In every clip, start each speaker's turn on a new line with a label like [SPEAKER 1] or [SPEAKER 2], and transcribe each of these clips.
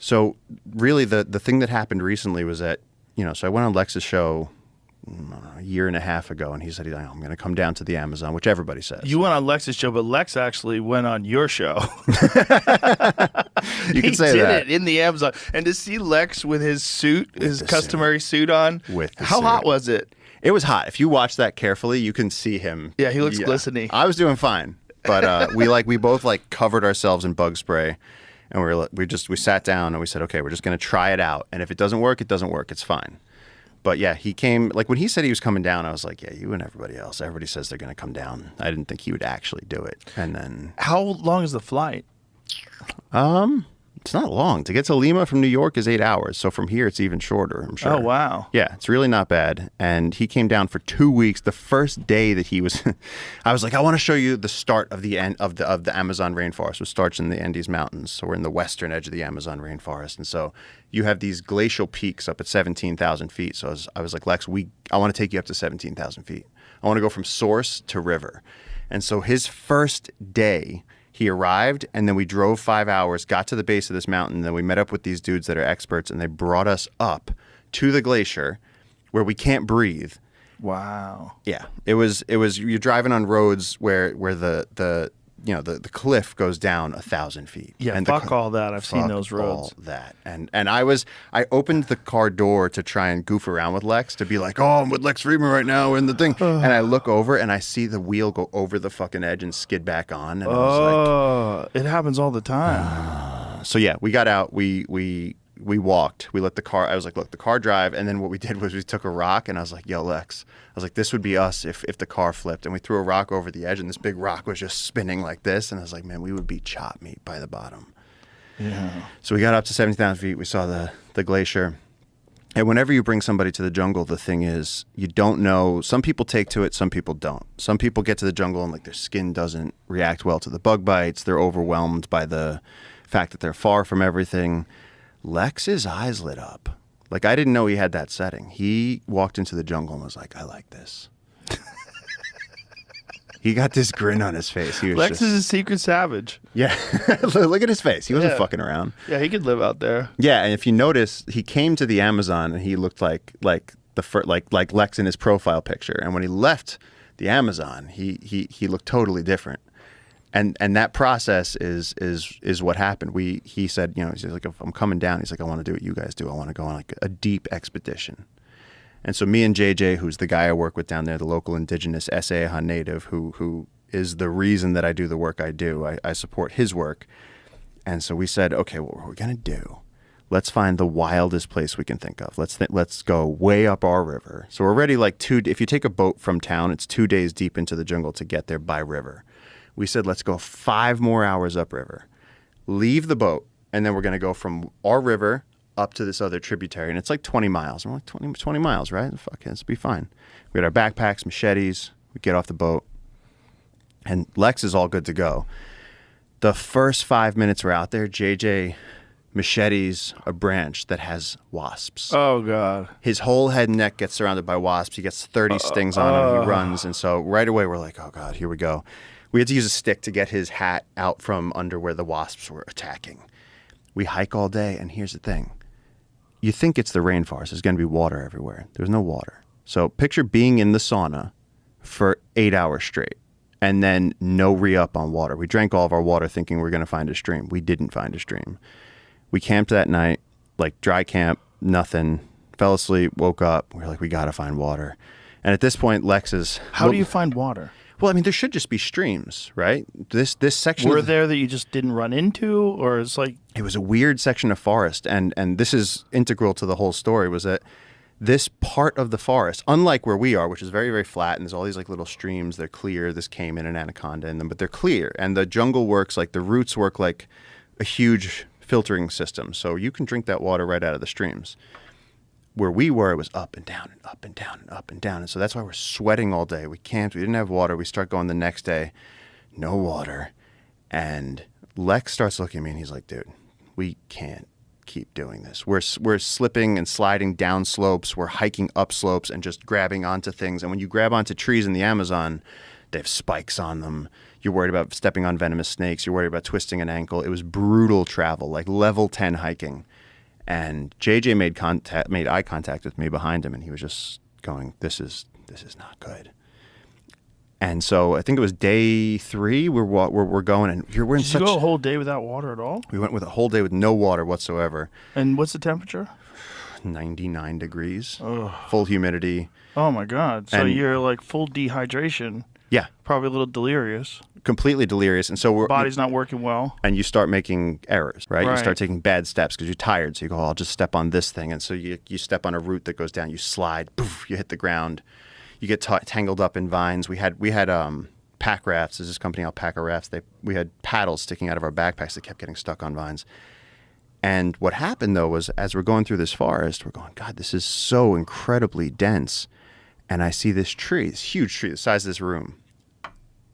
[SPEAKER 1] So really the thing that happened recently was that, so I went on Lex's show a year and a half ago, and he said, I'm going to come down to the Amazon, which everybody says.
[SPEAKER 2] You went on Lex's show, but Lex actually went on your show.
[SPEAKER 1] You can say that.
[SPEAKER 2] He did it in the Amazon. And to see Lex with his suit, his customary suit on, how hot was it?
[SPEAKER 1] It was hot. If you watch that carefully, you can see him.
[SPEAKER 2] Yeah, he looks glistening.
[SPEAKER 1] I was doing fine, but we both covered ourselves in bug spray, and we sat down and we said, okay, we're just going to try it out, and if it doesn't work, it doesn't work. It's fine. But yeah, he came, when he said he was coming down, I was like, yeah, you and everybody else. Everybody says they're going to come down. I didn't think he would actually do it. And then...
[SPEAKER 2] How long is the flight?
[SPEAKER 1] It's not long. To get to Lima from New York is 8 hours. So from here, it's even shorter, I'm sure.
[SPEAKER 2] Oh, wow.
[SPEAKER 1] Yeah, it's really not bad. And he came down for 2 weeks. The first day that he was, I was like, I want to show you the start of the end of the Amazon rainforest, which starts in the Andes Mountains. So we're in the western edge of the Amazon rainforest. And so you have these glacial peaks up at 17,000 feet. So I was like, Lex, I want to take you up to 17,000 feet. I want to go from source to river. And so his first day, he arrived, and then we drove 5 hours, got to the base of this mountain, then we met up with these dudes that are experts, and they brought us up to the glacier where we can't breathe.
[SPEAKER 2] Wow.
[SPEAKER 1] Yeah. It was you're driving on roads where the cliff goes down 1,000 feet.
[SPEAKER 2] Yeah,
[SPEAKER 1] and
[SPEAKER 2] fuck all that. I've seen those roads.
[SPEAKER 1] All that. And I opened the car door to try and goof around with Lex, to be like, oh, I'm with Lex Fridman right now in the thing. And I look over and I see the wheel go over the fucking edge and skid back on. And I was
[SPEAKER 2] like, it happens all the time.
[SPEAKER 1] So yeah, we got out. We walked. We let the car. I was like, look, the car drive. And then what we did was we took a rock, and I was like, yo, Lex. I was like, this would be us if the car flipped. And we threw a rock over the edge, and this big rock was just spinning like this. And I was like, man, we would be chop meat by the bottom.
[SPEAKER 2] Yeah.
[SPEAKER 1] So we got up to 70,000 feet. We saw the glacier. And whenever you bring somebody to the jungle, the thing is, you don't know. Some people take to it, some people don't. Some people get to the jungle and their skin doesn't react well to the bug bites. They're overwhelmed by the fact that they're far from everything. Lex's eyes lit up. I didn't know he had that setting. He walked into the jungle and was like, I like this. He got this grin on his face.
[SPEAKER 2] Lex is a secret savage.
[SPEAKER 1] Yeah. Look at his face. He wasn't fucking around.
[SPEAKER 2] Yeah, he could live out there.
[SPEAKER 1] Yeah, and if you notice, he came to the Amazon and he looked like Lex in his profile picture. And when he left the Amazon, he looked totally different. And that process is what happened. He said, he's like, if I'm coming down, he's like, I want to do what you guys do. I want to go on a deep expedition. And so me and JJ, who's the guy I work with down there, the local indigenous Essayhan native, who is the reason that I do the work I do. I support his work. And so we said, okay, what we're going to do, let's find the wildest place we can think of. Let's go way up our river. So we're already if you take a boat from town, it's 2 days deep into the jungle to get there by river. We said, let's go 5 more hours upriver, leave the boat, and then we're going to go from our river up to this other tributary. And it's 20 miles. And we're like, 20 miles, right? Fuck it, it'll be fine. We had our backpacks, machetes. We get off the boat. And Lex is all good to go. The first 5 minutes we're out there, JJ machetes a branch that has wasps.
[SPEAKER 2] Oh, God.
[SPEAKER 1] His whole head and neck gets surrounded by wasps. He gets 30 stings on him. He runs. And so right away we're like, oh, God, here we go. We had to use a stick to get his hat out from under where the wasps were attacking. We hike all day, and here's the thing. You think it's the rainforest. There's going to be water everywhere. There's no water. So picture being in the sauna for 8 hours straight, and then no re-up on water. We drank all of our water thinking we were going to find a stream. We didn't find a stream. We camped that night, dry camp, nothing. Fell asleep, woke up. We were like, we got to find water. And at this point, Lex is...
[SPEAKER 2] How do you find water?
[SPEAKER 1] Well, I mean, there should just be streams, right? This section
[SPEAKER 2] were there that you just didn't run into, or it's
[SPEAKER 1] it was a weird section of forest, and this is integral to the whole story. Was that this part of the forest, unlike where we are, which is very, very flat, and there's all these little streams. They're clear. This came in an anaconda in them, but they're clear, and the jungle works the roots work like a huge filtering system, so you can drink that water right out of the streams. Where we were, it was up and down and up and down and up and down. And so that's why we're sweating all day. We camped. We didn't have water. We start going the next day. No water. And Lex starts looking at me and he's like, dude, we can't keep doing this. We're slipping and sliding down slopes. We're hiking up slopes and just grabbing onto things. And when you grab onto trees in the Amazon, they have spikes on them. You're worried about stepping on venomous snakes. You're worried about twisting an ankle. It was brutal travel, level 10 hiking. And JJ made eye contact with me behind him, and he was just going, "This is not good." And so I think it was day 3. We're going, and we're in
[SPEAKER 2] Did you go a whole day without water at all?
[SPEAKER 1] We went with a whole day with no water whatsoever.
[SPEAKER 2] And what's the temperature?
[SPEAKER 1] 99 degrees,
[SPEAKER 2] Ugh.
[SPEAKER 1] full humidity.
[SPEAKER 2] Oh my God! So you're like full dehydration.
[SPEAKER 1] Yeah,
[SPEAKER 2] probably a little delirious.
[SPEAKER 1] Completely delirious, and so
[SPEAKER 2] body's not working well.
[SPEAKER 1] And you start making errors, right? You start taking bad steps because you're tired. So you go, "I'll just step on this thing," and so you step on a root that goes down. You slide, poof, you hit the ground. You get tangled up in vines. We had pack rafts. There's this company, Alpaca Rafts. We had paddles sticking out of our backpacks that kept getting stuck on vines. And what happened though was, as we're going through this forest, we're going, "God, this is so incredibly dense." And I see this tree, this huge tree, the size of this room.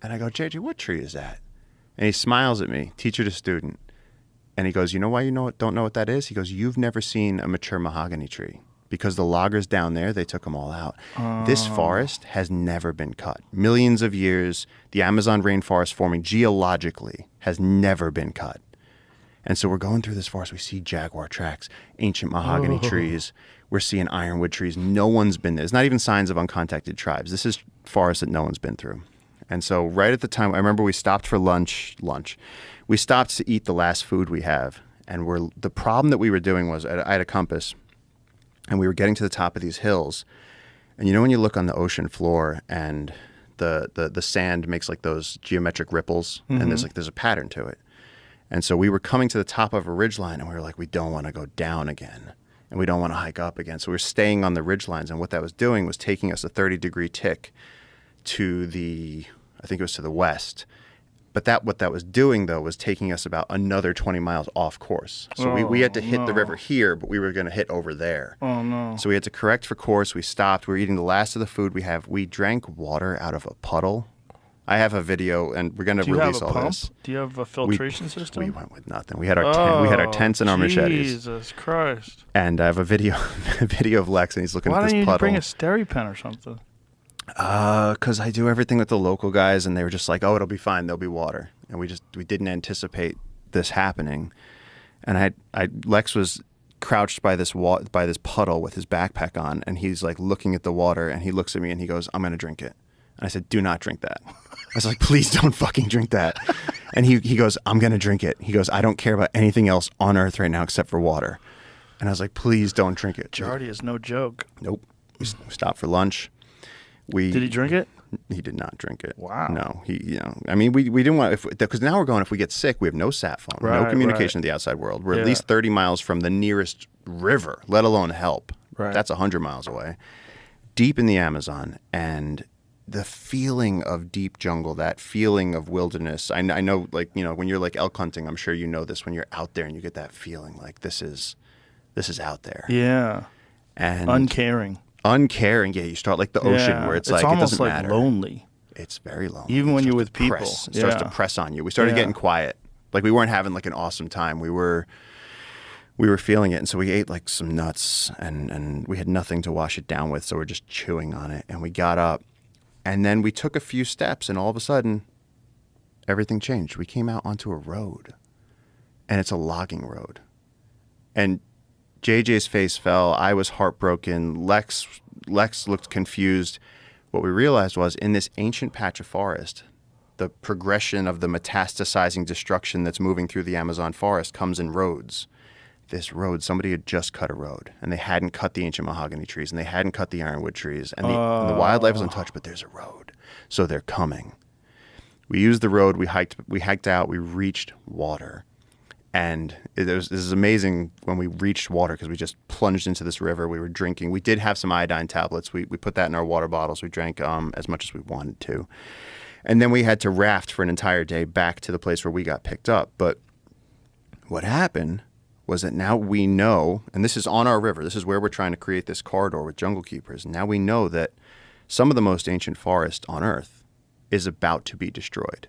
[SPEAKER 1] And I go, "JJ, what tree is that?" And he smiles at me, teacher to student. And he goes, "You know why you don't know what that is?" He goes, "You've never seen a mature mahogany tree. Because the loggers down there, they took them all out. This forest has never been cut. Millions of years, the Amazon rainforest forming geologically has never been cut." And so we're going through this forest. We see jaguar tracks, ancient mahogany trees. We're seeing ironwood trees. No one's been there. There's not even signs of uncontacted tribes. This is forest that no one's been through. And so right at the time, I remember we stopped for lunch. We stopped to eat the last food we have. And the problem that we were doing was, I had a compass, and we were getting to the top of these hills. And you know when you look on the ocean floor and the sand makes like those geometric ripples, and there's a pattern to it. And so we were coming to the top of a ridgeline, and we were like, we don't want to go down again, and we don't want to hike up again. So we were staying on the ridgelines, and what that was doing was taking us a 30-degree tick to I think it was to the west. But what that was doing, though, was taking us about another 20 miles off course. So we had to hit the river here, but we were going to hit over there.
[SPEAKER 2] Oh, no.
[SPEAKER 1] So we had to correct for course. We stopped. We were eating the last of the food we have. We drank water out of a puddle. I have a video, and we're going to release all this.
[SPEAKER 2] Do you have a filtration system?
[SPEAKER 1] We went with nothing. We had our tents and our machetes.
[SPEAKER 2] Jesus Christ!
[SPEAKER 1] And I have a video of Lex, and he's looking at this puddle.
[SPEAKER 2] Why don't you bring a SteriPen or something?
[SPEAKER 1] Because I do everything with the local guys, and they were just like, "Oh, it'll be fine. There'll be water." And we didn't anticipate this happening. And Lex was crouched by this puddle with his backpack on, and he's like looking at the water, and he looks at me and he goes, "I'm gonna drink it." And I said, "Do not drink that." I was like, "Please don't fucking drink that." And he goes, "I'm going to drink it." He goes, "I don't care about anything else on earth right now except for water." And I was like, "Please don't drink it."
[SPEAKER 2] Giardia is no joke.
[SPEAKER 1] Nope. We stopped for lunch.
[SPEAKER 2] Did he drink it?
[SPEAKER 1] He did not drink it.
[SPEAKER 2] Wow.
[SPEAKER 1] No. I mean, we didn't want, because now we're going, if we get sick, we have no sat phone, no communication with the outside world. We're at least 30 miles from the nearest river, let alone help.
[SPEAKER 2] Right.
[SPEAKER 1] That's 100 miles away. Deep in the Amazon, and the feeling of deep jungle, that feeling of wilderness. I know, like, when you're like elk hunting, I'm sure you know this, when you're out there and you get that feeling like this is out there.
[SPEAKER 2] Yeah.
[SPEAKER 1] And
[SPEAKER 2] uncaring. Yeah,
[SPEAKER 1] you start like the ocean where it's like, it doesn't matter.
[SPEAKER 2] It's almost like lonely.
[SPEAKER 1] It's very lonely.
[SPEAKER 2] Even when you're with people.
[SPEAKER 1] It starts to press on you. We started getting quiet. Like we weren't having like an awesome time. We were feeling it. And so we ate like some nuts and we had nothing to wash it down with. So we're just chewing on it. And we got up. And then we took a few steps, and all of a sudden, everything changed. We came out onto a road, and it's a logging road. And JJ's face fell. I was heartbroken. Lex looked confused. What we realized was, in this ancient patch of forest, the progression of the metastasizing destruction that's moving through the Amazon forest comes in roads. This road, somebody had just cut a road, and they hadn't cut the ancient mahogany trees, and they hadn't cut the ironwood trees, and the wildlife was untouched, but there's a road. So they're coming. We used the road, we hiked out, we reached water. And this is amazing when we reached water, because we just plunged into this river. We were drinking. We did have some iodine tablets. We put that in our water bottles. We drank as much as we wanted to. And then we had to raft for an entire day back to the place where we got picked up. But what happened was that now we know, and this is on our river, this is where we're trying to create this corridor with jungle keepers. Now we know that some of the most ancient forest on Earth is about to be destroyed.